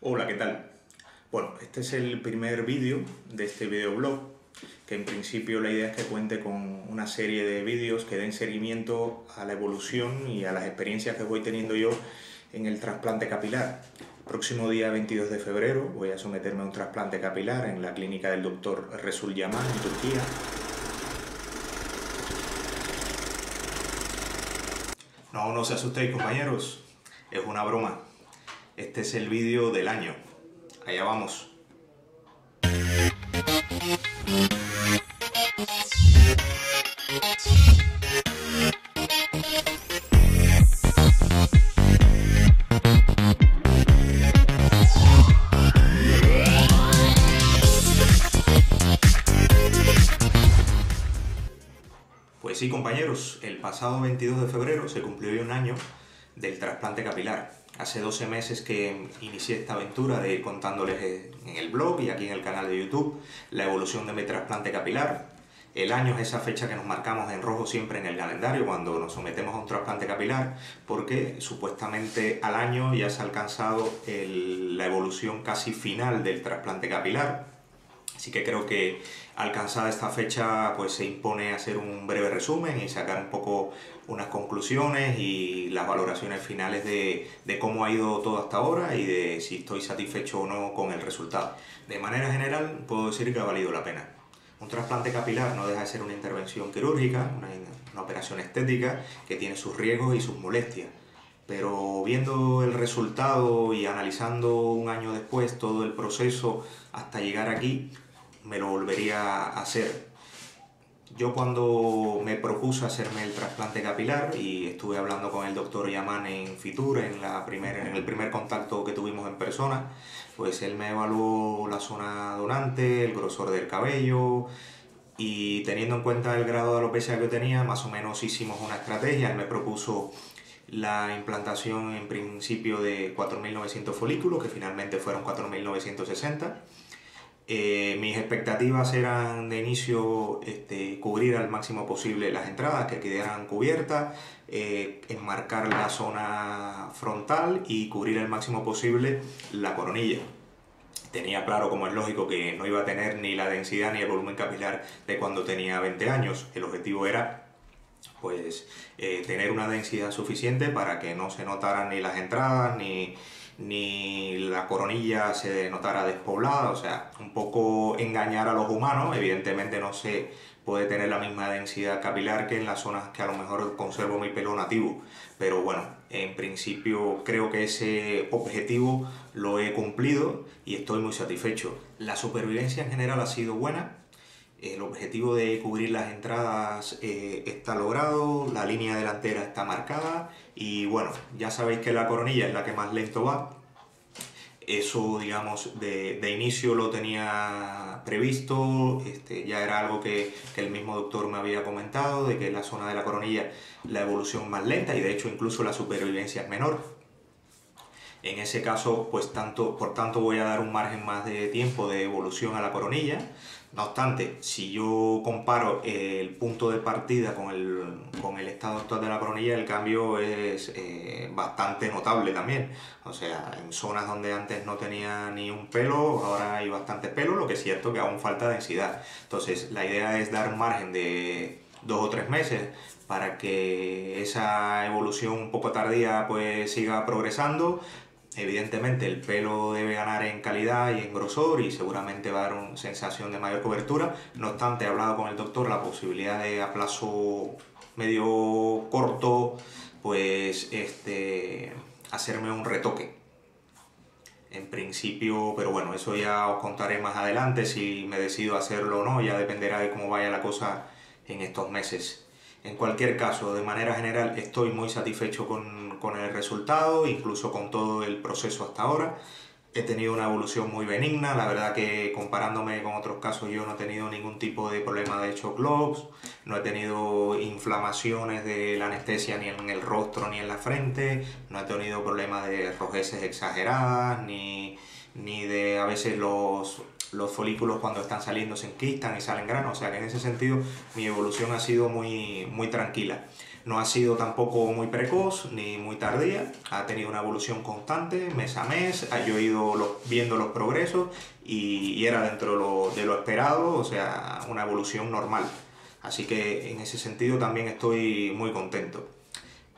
Hola, ¿qué tal? Bueno, este es el primer vídeo de este videoblog, que en principio la idea es que cuente con una serie de vídeos que den seguimiento a la evolución y a las experiencias que voy teniendo yo en el trasplante capilar. Próximo día 22 de febrero voy a someterme a un trasplante capilar en la clínica del doctor Resul Yaman en Turquía. No se asustéis, compañeros, es una broma. Este es el vídeo del año. Allá vamos. Pues sí, compañeros, el pasado 22 de febrero se cumplió ya un año del trasplante capilar. Hace 12 meses que inicié esta aventura de ir contándoles en el blog y aquí en el canal de YouTube la evolución de mi trasplante capilar. El año es esa fecha que nos marcamos en rojo siempre en el calendario cuando nos sometemos a un trasplante capilar, porque supuestamente al año ya se ha alcanzado la evolución casi final del trasplante capilar. Así que creo que alcanzada esta fecha pues se impone hacer un breve resumen y sacar un poco unas conclusiones y las valoraciones finales de cómo ha ido todo hasta ahora y de si estoy satisfecho o no con el resultado. De manera general puedo decir que ha valido la pena. Un trasplante capilar no deja de ser una intervención quirúrgica, una operación estética que tiene sus riesgos y sus molestias. Pero viendo el resultado y analizando un año después todo el proceso hasta llegar aquí, me lo volvería a hacer. Yo cuando me propuse hacerme el trasplante capilar y estuve hablando con el doctor Yaman en Fitur, en el primer contacto que tuvimos en persona, pues él me evaluó la zona donante, el grosor del cabello, y teniendo en cuenta el grado de alopecia que tenía, más o menos hicimos una estrategia. Él me propuso la implantación en principio de 4.900 folículos, que finalmente fueron 4.960. Mis expectativas eran de inicio cubrir al máximo posible las entradas, que quedaran cubiertas, enmarcar la zona frontal y cubrir al máximo posible la coronilla. Tenía claro, como es lógico, que no iba a tener ni la densidad ni el volumen capilar de cuando tenía 20 años. El objetivo era pues tener una densidad suficiente para que no se notaran ni las entradas ni la coronilla se notara despoblada, o sea, un poco engañar a los humanos. Evidentemente no se puede tener la misma densidad capilar que en las zonas que a lo mejor conservo mi pelo nativo, pero bueno, en principio creo que ese objetivo lo he cumplido y estoy muy satisfecho. La supervivencia en general ha sido buena. El objetivo de cubrir las entradas está logrado, la línea delantera está marcada y bueno, ya sabéis que la coronilla es la que más lento va. Eso, digamos, de inicio lo tenía previsto, ya era algo que el mismo doctor me había comentado, de que en la zona de la coronilla la evolución es más lenta y de hecho incluso la supervivencia es menor. En ese caso, pues por tanto voy a dar un margen más de tiempo de evolución a la coronilla. No obstante, si yo comparo el punto de partida con el estado actual de la coronilla, el cambio es bastante notable también. O sea, en zonas donde antes no tenía ni un pelo, ahora hay bastante pelo, lo que es cierto que aún falta densidad. Entonces, la idea es dar un margen de 2 o 3 meses para que esa evolución un poco tardía pues siga progresando. Evidentemente el pelo debe ganar en calidad y en grosor y seguramente va a dar una sensación de mayor cobertura. No obstante, he hablado con el doctor la posibilidad de a plazo medio corto pues hacerme un retoque. En principio, pero bueno, eso ya os contaré más adelante si me decido hacerlo o no, ya dependerá de cómo vaya la cosa en estos meses. En cualquier caso, de manera general, estoy muy satisfecho con el resultado, incluso con todo el proceso hasta ahora. He tenido una evolución muy benigna, la verdad que comparándome con otros casos yo no he tenido ningún tipo de problema de shock globs, no he tenido inflamaciones de la anestesia ni en el rostro ni en la frente, no he tenido problemas de rojeces exageradas, ni de a veces los folículos cuando están saliendo se enquistan y salen granos, o sea que en ese sentido mi evolución ha sido muy tranquila. No ha sido tampoco muy precoz ni muy tardía, ha tenido una evolución constante mes a mes, yo he ido viendo los progresos y era dentro de lo esperado, o sea, una evolución normal. Así que en ese sentido también estoy muy contento.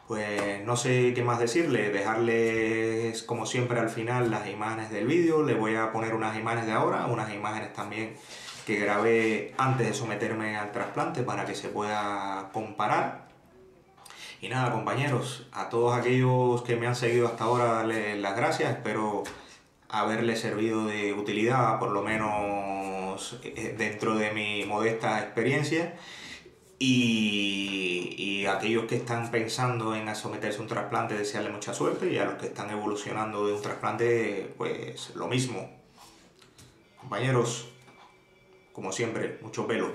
Pues no sé qué más decirle, dejarles como siempre al final las imágenes del vídeo, les voy a poner unas imágenes de ahora, unas imágenes también que grabé antes de someterme al trasplante para que se pueda comparar. Y nada, compañeros, a todos aquellos que me han seguido hasta ahora, darles las gracias, espero haberles servido de utilidad, por lo menos dentro de mi modesta experiencia. Y aquellos que están pensando en someterse a un trasplante, desearle mucha suerte, y a los que están evolucionando de un trasplante, pues lo mismo. Compañeros, como siempre, mucho pelo.